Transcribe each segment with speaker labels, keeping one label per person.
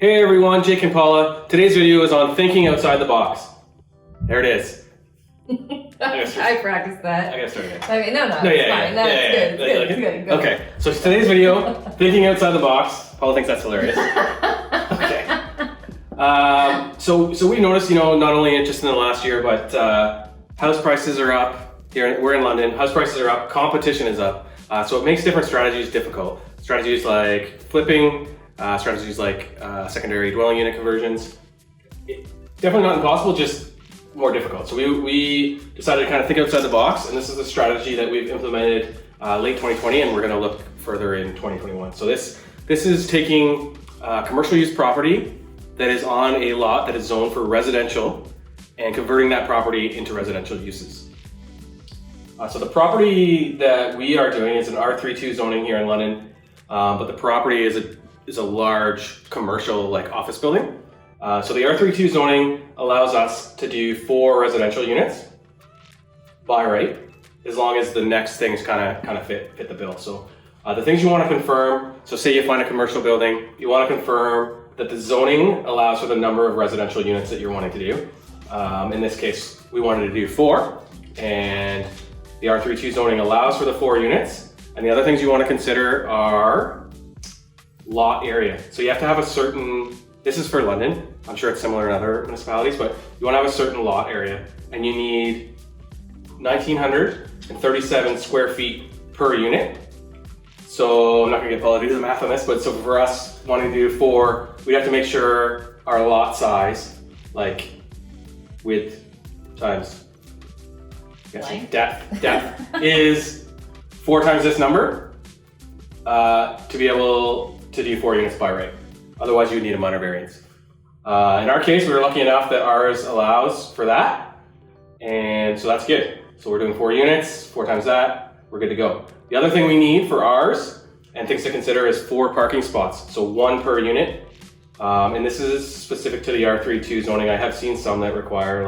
Speaker 1: Hey everyone, Jake and Paula. Today's video is on thinking outside the box. There it is.
Speaker 2: I practiced that.
Speaker 1: I gotta start again.
Speaker 2: Okay, no, it's fine.
Speaker 1: Yeah.
Speaker 2: It's good. Go.
Speaker 1: Okay, so today's video, thinking outside the box. Paula thinks that's hilarious. Okay. So we noticed, not only just in the last year, but house prices are up. Here, we're in London. House prices are up. Competition is up. So it makes different strategies difficult. Strategies like flipping, strategies like secondary dwelling unit conversions. Definitely not impossible, just more difficult. So we decided to kind of think outside the box, and this is a strategy that we've implemented late 2020, and we're going to look further in 2021. So this is taking commercial use property that is on a lot that is zoned for residential and converting that property into residential uses. So the property that we are doing is an R32 zoning here in London, but the property is a large commercial office building. So the R32 zoning allows us to do 4 residential units by right, as long as the next things kind of fit the bill. So the things you want to confirm, so say you find a commercial building, you want to confirm that the zoning allows for the number of residential units that you're wanting to do. In this case, we wanted to do 4, and the R32 zoning allows for the 4 units. And the other things you want to consider are lot area. So you have to have a certain, this is for London, I'm sure it's similar in other municipalities, but you want to have a certain lot area, and you need 1,937 square feet per unit. So I'm not gonna get Paula to do the math on this, but so for us wanting to do 4, we'd have to make sure our lot size, like width times depth is 4 times this number to be able to do 4 units by right. Otherwise you would need a minor variance. In our case, we were lucky enough that ours allows for that, and so that's good. So we're doing 4 units, 4 times that, we're good to go. The other thing we need for ours, and things to consider, is 4 parking spots, so 1 per unit. And this is specific to the R32 zoning. I have seen some that require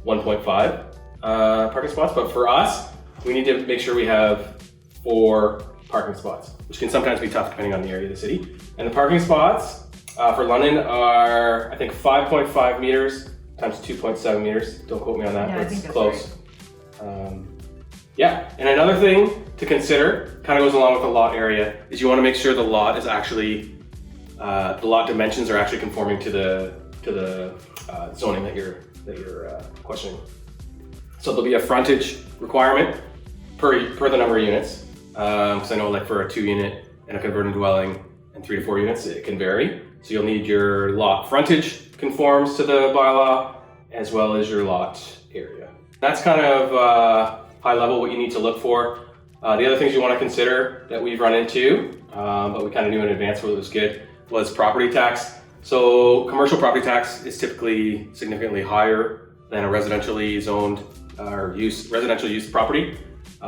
Speaker 1: 1.5 parking spots, but for us, we need to make sure we have 4 parking spots, which can sometimes be tough depending on the area of the city. And the parking spots for London are, I think, 5.5 meters times 2.7 meters. Don't quote me on that, but it's close. Right. And another thing to consider, kind of goes along with the lot area, is you want to make sure the lot is actually, the lot dimensions are actually conforming to the zoning that you're questioning. So there'll be a frontage requirement per the number of units. Because I know for a 2 unit and a converted dwelling and 3 to 4 units, it can vary. So you'll need your lot frontage conforms to the bylaw, as well as your lot area. That's kind of high level what you need to look for. The other things you want to consider that we've run into, but we kind of knew in advance what was good, was property tax. So commercial property tax is typically significantly higher than a residentially zoned or residential use property.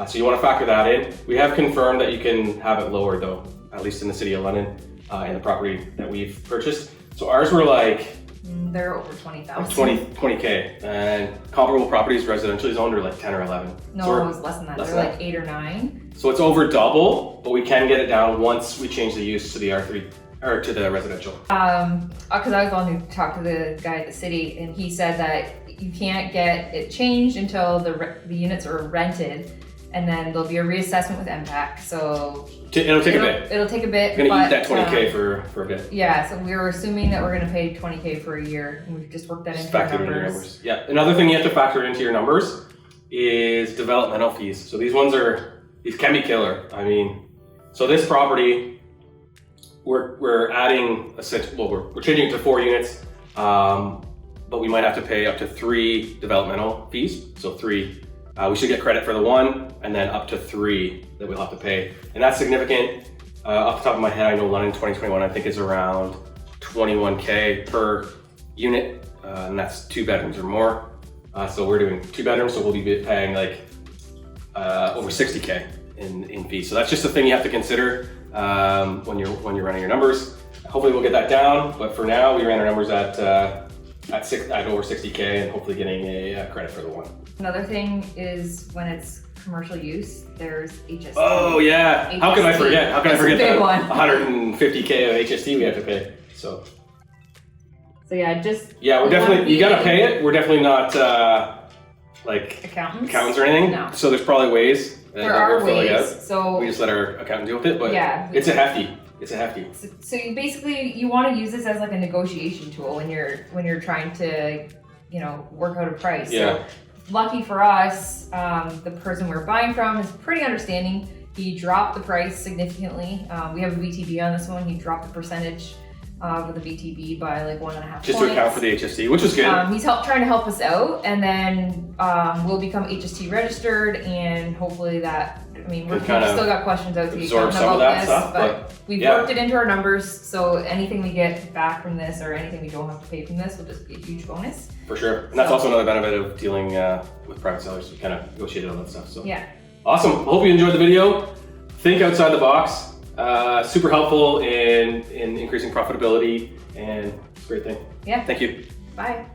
Speaker 1: So you want to factor that in. We have confirmed that you can have it lower though, at least in the city of London, in the property that we've purchased. So ours were
Speaker 2: they're over 20,000.
Speaker 1: 20K, and comparable properties residentially zoned are 10 or 11.
Speaker 2: No,
Speaker 1: so
Speaker 2: it was less than that. They're 8 or 9.
Speaker 1: So it's over double, but we can get it down once we change the use to the R3 or to the residential.
Speaker 2: Because I was the one who talked to the guy at the city, and he said that you can't get it changed until the units are rented, and then there'll be a reassessment with MPAC. So
Speaker 1: it'll take a bit.
Speaker 2: It'll take a bit.
Speaker 1: We're gonna eat that 20K for a bit.
Speaker 2: Yeah, so we were assuming that we're gonna pay 20K for a year, and we've just worked that into our numbers.
Speaker 1: Yeah, another thing you have to factor into your numbers is developmental fees. So these can be killer. I mean, so this property, we're adding we're changing it to 4 units, but we might have to pay up to 3 developmental fees. So 3. We should get credit for the 1, and then up to 3 that we'll have to pay. And that's significant. Off the top of my head, I know London 2021, I think is around 21K per unit, and that's 2 bedrooms or more. So we're doing 2 bedrooms, so we'll be paying over 60K in fees. So that's just a thing you have to consider when you're running your numbers. Hopefully we'll get that down, but for now we ran our numbers at over 60K, and hopefully getting a credit for the 1.
Speaker 2: Another thing is when it's commercial use, there's HST.
Speaker 1: Oh yeah, how can I forget? How can I forget
Speaker 2: the
Speaker 1: the 150K of HST we have to pay? So
Speaker 2: So yeah, just
Speaker 1: Yeah, we're definitely, you gotta pay it. We're definitely not like
Speaker 2: accountants
Speaker 1: or anything.
Speaker 2: No.
Speaker 1: So there's probably ways that
Speaker 2: There are
Speaker 1: we're filling out.
Speaker 2: ways. So
Speaker 1: We just let our accountant deal with it, but
Speaker 2: yeah,
Speaker 1: it's a hefty. It's a hefty.
Speaker 2: So you basically you want to use this as like a negotiation tool when you're trying to work out a price.
Speaker 1: Yeah.
Speaker 2: So lucky for us, the person we're buying from is pretty understanding. He dropped the price significantly. We have a VTB on this one. He dropped the percentage with the VTB by like 1.5
Speaker 1: Just
Speaker 2: points.
Speaker 1: to account for the HST, which was good.
Speaker 2: He's trying to help us out, and then we'll become HST registered, and hopefully that. I mean, we've still got questions out to the
Speaker 1: absorb
Speaker 2: accountant
Speaker 1: some of
Speaker 2: about
Speaker 1: that
Speaker 2: this,
Speaker 1: stuff,
Speaker 2: but we've
Speaker 1: yeah.
Speaker 2: worked it into our numbers. So anything we get back from this, or anything we don't have to pay from this, will just be a huge bonus.
Speaker 1: For sure. And that's also another benefit of dealing with private sellers. You kind of negotiate all that stuff. So
Speaker 2: Yeah.
Speaker 1: awesome. Hope you enjoyed the video. Think outside the box. Super helpful in increasing profitability, and it's a great thing.
Speaker 2: Yeah.
Speaker 1: Thank you.
Speaker 2: Bye.